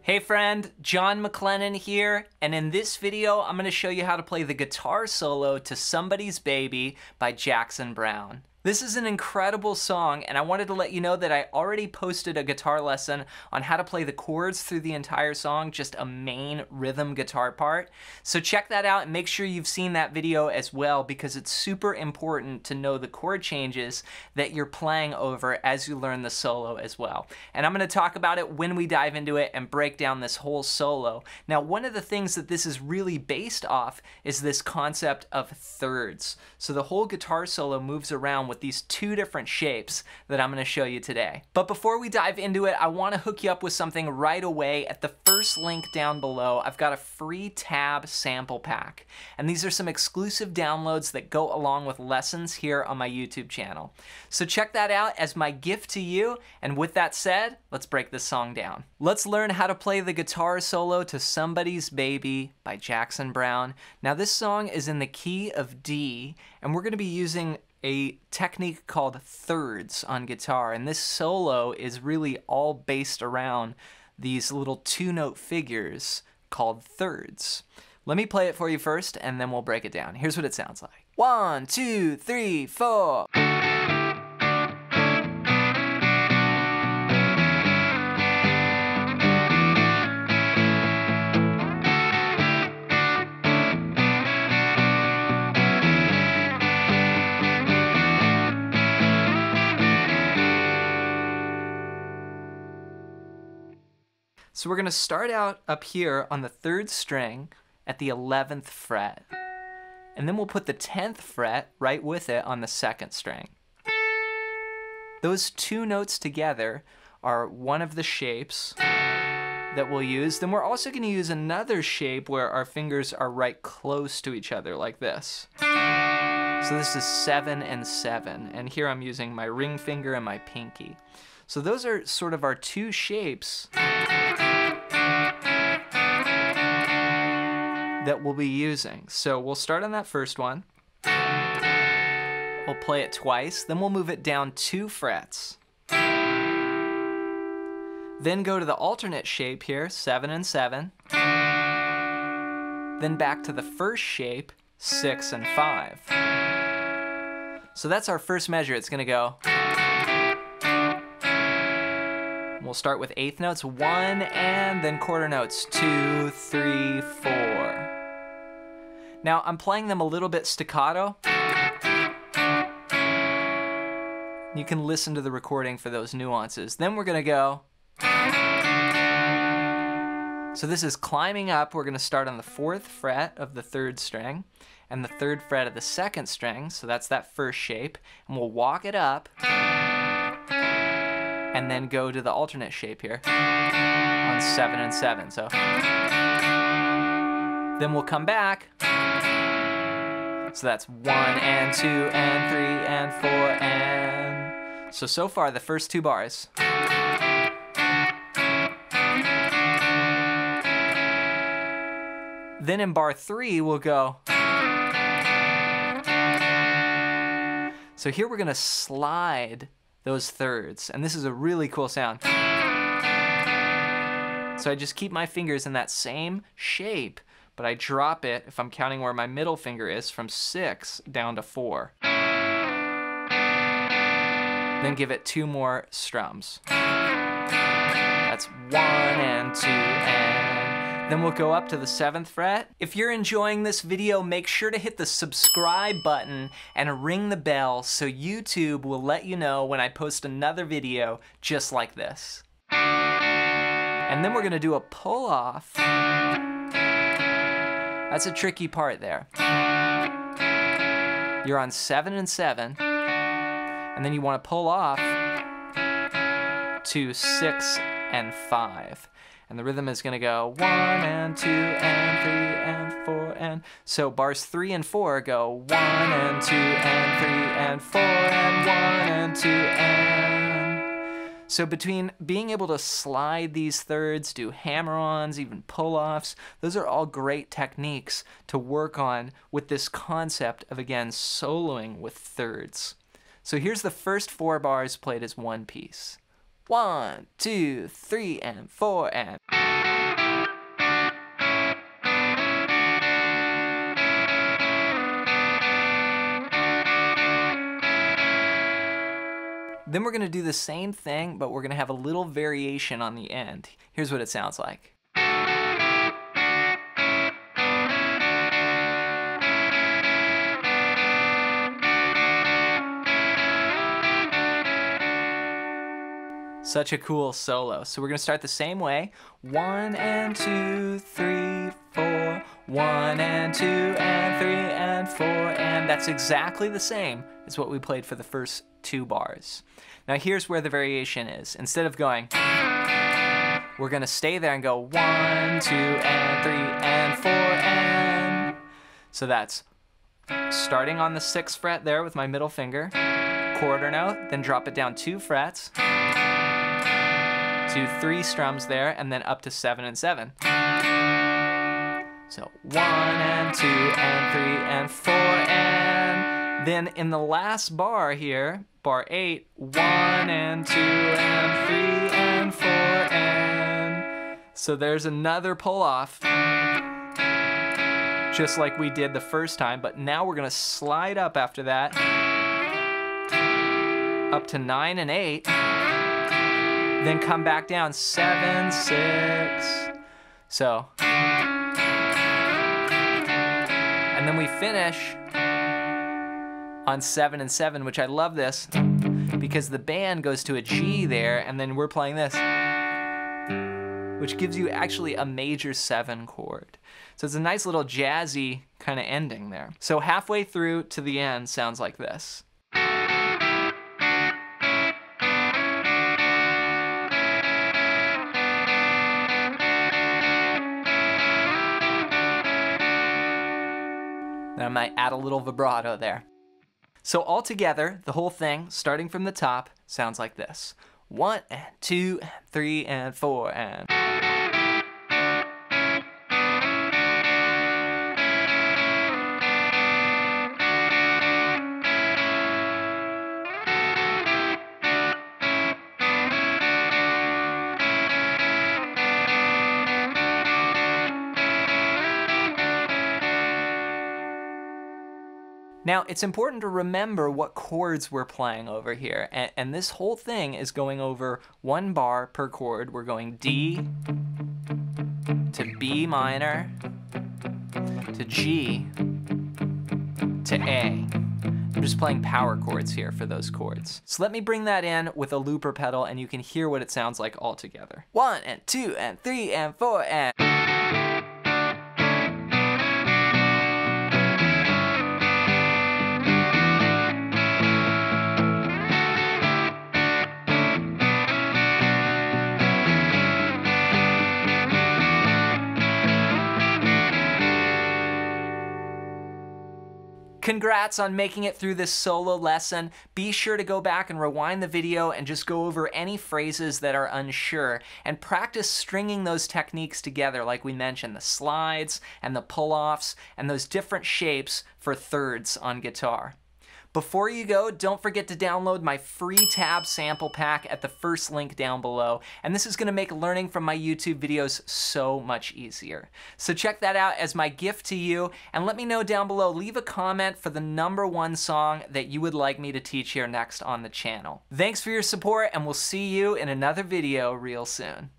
Hey friend, John MacLennan here, and in this video I'm going to show you how to play the guitar solo to Somebody's Baby by Browne. This is an incredible song, and I wanted to let you know that I already posted a guitar lesson on how to play the chords through the entire song, just a main rhythm guitar part. So check that out and make sure you've seen that video as well, because it's super important to know the chord changes that you're playing over as you learn the solo as well. And I'm going to talk about it when we dive into it and break down this whole solo. Now, one of the things that this is really based off is this concept of thirds. So the whole guitar solo moves around with these two different shapes that I'm going to show you today. But before we dive into it, I want to hook you up with something right away. At the first link down below, I've got a free tab sample pack. And these are some exclusive downloads that go along with lessons here on my YouTube channel. So check that out as my gift to you. And with that said, let's break this song down. Let's learn how to play the guitar solo to Somebody's Baby by Browne. Now this song is in the key of D, and we're going to be using a technique called thirds on guitar, and this solo is really all based around these little two-note figures called thirds. Let me play it for you first, and then we'll break it down. Here's what it sounds like. 1, 2, 3, 4. So we're going to start out up here on the 3rd string at the 11th fret. And then we'll put the 10th fret right with it on the 2nd string. Those two notes together are one of the shapes that we'll use. Then we're also going to use another shape where our fingers are right close to each other like this. So this is 7 and 7. And here I'm using my ring finger and my pinky. So those are sort of our two shapes that we'll be using. So we'll start on that first one. We'll play it twice, then we'll move it down 2 frets. Then go to the alternate shape here, 7 and 7. Then back to the first shape, 6 and 5. So that's our first measure. It's gonna go. We'll start with 8th notes, 1, and then quarter notes, 2, 3, 4. Now I'm playing them a little bit staccato. You can listen to the recording for those nuances. Then we're gonna go. So this is climbing up. We're gonna start on the 4th fret of the 3rd string and the 3rd fret of the 2nd string. So that's that first shape. And we'll walk it up and then go to the alternate shape here on 7 and 7. So then we'll come back. So that's 1 and 2 and 3 and 4 and... So far the first 2 bars. Then in bar 3 we'll go. So here we're gonna slide those thirds, and this is a really cool sound. So I just keep my fingers in that same shape, but I drop it, if I'm counting where my middle finger is, from 6 down to 4. Then give it 2 more strums. That's 1 and 2 and... Then we'll go up to the 7th fret. If you're enjoying this video, make sure to hit the subscribe button and ring the bell so YouTube will let you know when I post another video just like this. And then we're gonna do a pull off. That's a tricky part there. You're on 7 and 7, and then you want to pull off to 6 and 5. And the rhythm is going to go 1 and 2 and 3 and 4 and... So bars 3 and 4 go 1 and 2 and 3 and 4 and 1 and 2 and... So between being able to slide these thirds, do hammer-ons, even pull-offs, those are all great techniques to work on with this concept of, again, soloing with thirds. So here's the first 4 bars played as one piece. 1, 2, 3, and 4, and... Then we're gonna do the same thing, but we're gonna have a little variation on the end. Here's what it sounds like. Such a cool solo. So we're gonna start the same way. 1 and 2, 3, 4. 1 and 2 and 3 and 4. And that's exactly the same as what we played for the first 2 bars. Now here's where the variation is. Instead of going, we're gonna stay there and go 1, 2 and 3 and 4 and. So that's starting on the 6th fret there with my middle finger, quarter note, then drop it down 2 frets, to 3 strums there, and then up to 7 and 7. So 1 and 2 and 3 and 4 and. Then in the last bar here, bar 8, 1 and 2 and 3 and 4 and. So there's another pull off, just like we did the first time, but now we're gonna slide up after that, up to 9 and 8. Then come back down 7, 6. So, and then we finish on 7 and 7, which I love this because the band goes to a G there, and then we're playing this, which gives you actually a major 7 chord. So it's a nice little jazzy kind of ending there. So halfway through to the end sounds like this. Then I might add a little vibrato there. So all together, the whole thing, starting from the top, sounds like this. 1 and 2 and 3 and 4 and. Now, it's important to remember what chords we're playing over here, and this whole thing is going over 1 bar per chord. We're going D to B minor to G to A. I'm just playing power chords here for those chords. So let me bring that in with a looper pedal and you can hear what it sounds like all together. 1 and 2 and 3 and 4 and. Congrats on making it through this solo lesson. Be sure to go back and rewind the video and just go over any phrases that are unsure and practice stringing those techniques together like we mentioned, the slides and the pull-offs and those different shapes for thirds on guitar. Before you go, don't forget to download my free tab sample pack at the first link down below, and this is going to make learning from my YouTube videos so much easier. So check that out as my gift to you, and let me know down below, leave a comment for the #1 song that you would like me to teach here next on the channel. Thanks for your support, and we'll see you in another video real soon.